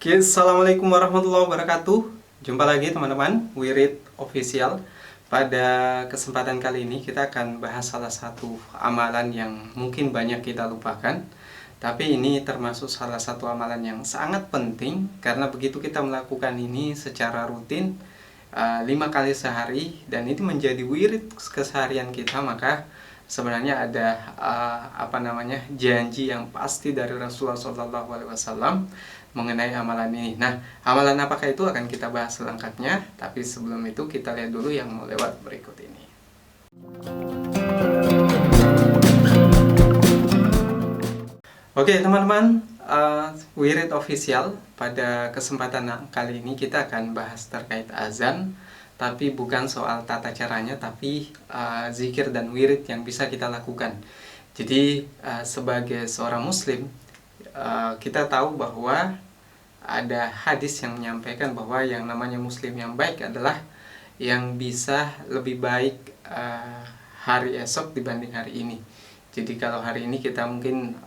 Oke, assalamualaikum warahmatullahi wabarakatuh. Jumpa lagi teman-teman, Wirid Official. Pada kesempatan kali ini kita akan bahas salah satu amalan yang mungkin banyak kita lupakan. Tapi ini termasuk salah satu amalan yang sangat penting karena begitu kita melakukan ini secara rutin 5 kali sehari dan itu menjadi wirid keseharian kita, maka sebenarnya ada janji yang pasti dari Rasulullah SAW mengenai amalan ini. Nah, amalan apakah itu akan kita bahas selengkapnya, tapi sebelum itu kita lihat dulu yang mau lewat berikut ini. Oke teman-teman, Wirid Official, pada kesempatan kali ini kita akan bahas terkait azan, tapi bukan soal tata caranya, tapi zikir dan wirid yang bisa kita lakukan. Jadi sebagai seorang muslim, kita tahu bahwa ada hadis yang menyampaikan bahwa yang namanya muslim yang baik adalah yang bisa lebih baik hari esok dibanding hari ini. Jadi kalau hari ini kita mungkin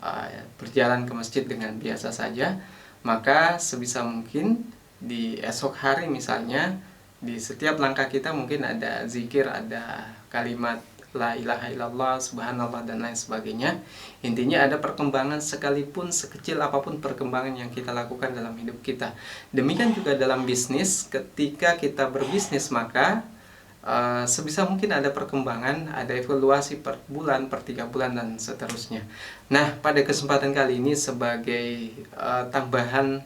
berjalan ke masjid dengan biasa saja, maka sebisa mungkin di esok hari misalnya, di setiap langkah kita mungkin ada zikir, ada kalimat la ilaha illallah, subhanallah, dan lain sebagainya. Intinya ada perkembangan sekalipun sekecil apapun perkembangan yang kita lakukan dalam hidup kita. Demikian juga dalam bisnis, ketika kita berbisnis maka sebisa mungkin ada perkembangan, ada evaluasi per bulan, per 3 bulan, dan seterusnya. Nah, pada kesempatan kali ini sebagai tambahan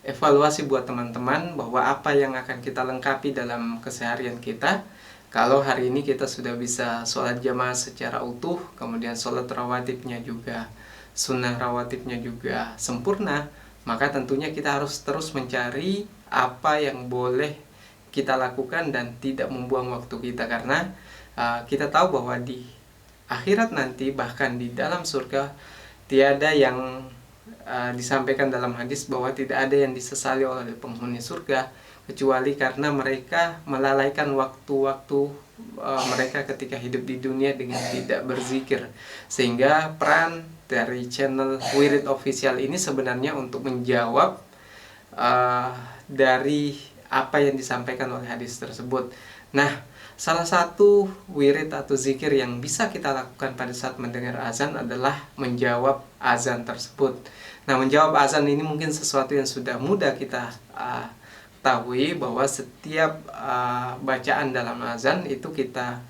evaluasi buat teman-teman bahwa apa yang akan kita lengkapi dalam keseharian kita. Kalau hari ini kita sudah bisa sholat jamaah secara utuh, kemudian sholat rawatibnya juga, sunnah rawatibnya juga sempurna, maka tentunya kita harus terus mencari apa yang boleh kita lakukan dan tidak membuang waktu kita. Karena kita tahu bahwa di akhirat nanti, bahkan di dalam surga, tiada yang disampaikan dalam hadis bahwa tidak ada yang disesali oleh penghuni surga kecuali karena mereka melalaikan waktu-waktu mereka ketika hidup di dunia dengan tidak berzikir. Sehingga peran dari channel Wirid Official ini sebenarnya untuk menjawab dari apa yang disampaikan oleh hadis tersebut. Nah, salah satu wirid atau zikir yang bisa kita lakukan pada saat mendengar azan adalah menjawab azan tersebut. Nah, menjawab azan ini mungkin sesuatu yang sudah mudah kita ketahui bahwa setiap bacaan dalam azan itu kita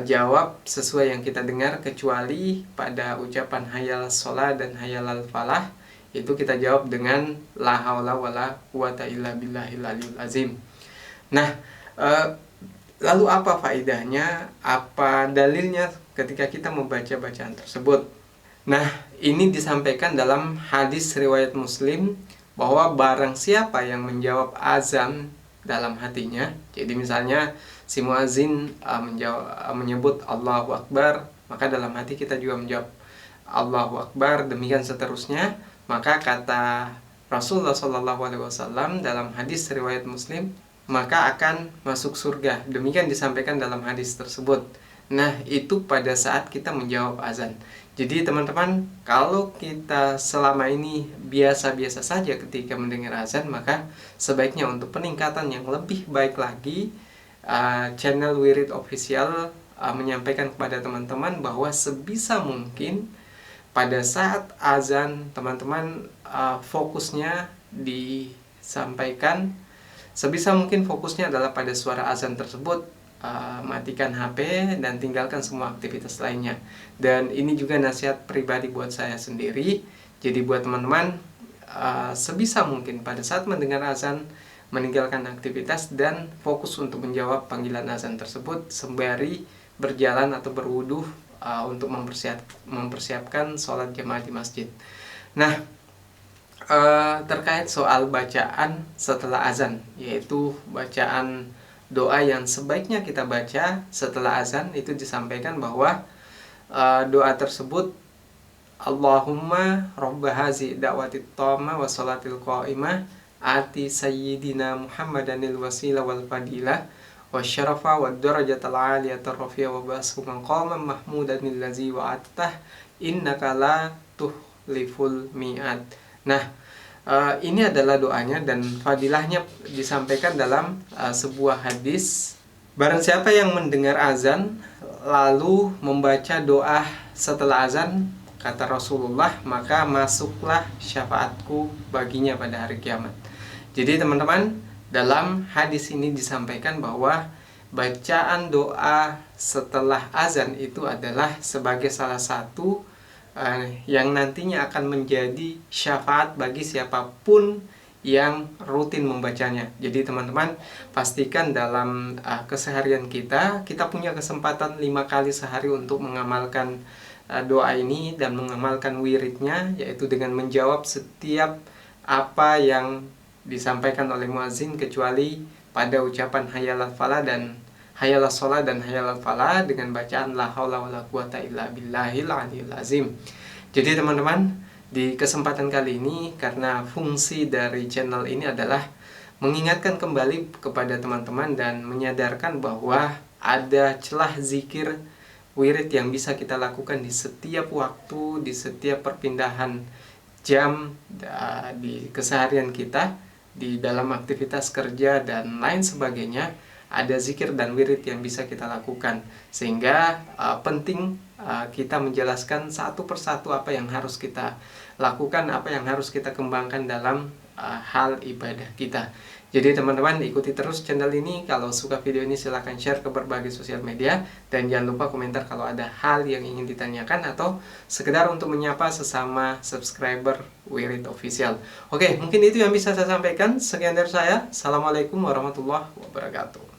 jawab sesuai yang kita dengar, kecuali pada ucapan hayal sholat dan hayal al falah, itu kita jawab dengan la haula wala quwata illa billahil aliyul azim. Nah, lalu apa faedahnya, apa dalilnya ketika kita membaca bacaan tersebut? Nah, ini disampaikan dalam hadis riwayat Muslim bahwa barang siapa yang menjawab azan dalam hatinya, jadi misalnya si muazin menyebut Allahu Akbar, maka dalam hati kita juga menjawab Allahu Akbar, demikian seterusnya, maka kata Rasulullah SAW dalam hadis riwayat Muslim, maka akan masuk surga. Demikian disampaikan dalam hadis tersebut. Nah, itu pada saat kita menjawab azan. Jadi teman-teman, kalau kita selama ini biasa-biasa saja ketika mendengar azan, maka sebaiknya untuk peningkatan yang lebih baik lagi, channel Wirid Official menyampaikan kepada teman-teman bahwa sebisa mungkin pada saat azan, teman-teman fokusnya disampaikan, sebisa mungkin fokusnya adalah pada suara azan tersebut. Matikan HP dan tinggalkan semua aktivitas lainnya. Dan ini juga nasihat pribadi buat saya sendiri. Jadi buat teman-teman, sebisa mungkin pada saat mendengar azan, meninggalkan aktivitas dan fokus untuk menjawab panggilan azan tersebut sembari berjalan atau berwudu untuk mempersiapkan sholat jamaah di masjid. Nah, terkait soal bacaan setelah azan, yaitu bacaan doa yang sebaiknya kita baca setelah azan, itu disampaikan bahwa doa tersebut, Allahumma robba hazi da'watit thamma wa salatil qa'imah ati sayyidina Muhammadanil wasila wal fadilah wa syarafa wa darajatal aliyatar rafi'a wa basku maqaman mahmudanil lazi wa attah innaka la tuhliful mi'ad. Nah, Ini adalah doanya dan fadilahnya disampaikan dalam sebuah hadis. Barang siapa yang mendengar azan lalu membaca doa setelah azan, kata Rasulullah, maka masuklah syafaatku baginya pada hari kiamat. Jadi teman-teman, dalam hadis ini disampaikan bahwa bacaan doa setelah azan itu adalah sebagai salah satu yang nantinya akan menjadi syafaat bagi siapapun yang rutin membacanya. Jadi teman-teman, pastikan dalam keseharian kita punya kesempatan 5 kali sehari untuk mengamalkan doa ini dan mengamalkan wiridnya, yaitu dengan menjawab setiap apa yang disampaikan oleh muazin, kecuali pada ucapan hayyalas falah dan hayyalas shalah dan hayyalas falah dengan bacaan la haula wala quwata illa billahil aliyil azim. Jadi teman-teman, di kesempatan kali ini, karena fungsi dari channel ini adalah mengingatkan kembali kepada teman-teman dan menyadarkan bahwa ada celah zikir wirid yang bisa kita lakukan di setiap waktu, di setiap perpindahan jam di keseharian kita, di dalam aktivitas kerja dan lain sebagainya. Ada zikir dan wirid yang bisa kita lakukan, sehingga penting kita menjelaskan satu persatu apa yang harus kita lakukan, apa yang harus kita kembangkan dalam hal ibadah kita. Jadi teman-teman, ikuti terus channel ini. Kalau suka video ini silahkan share ke berbagai sosial media, dan jangan lupa komentar kalau ada hal yang ingin ditanyakan atau sekedar untuk menyapa sesama subscriber Wirid Official. Oke, mungkin itu yang bisa saya sampaikan. Sekian dari saya. Assalamualaikum warahmatullahi wabarakatuh.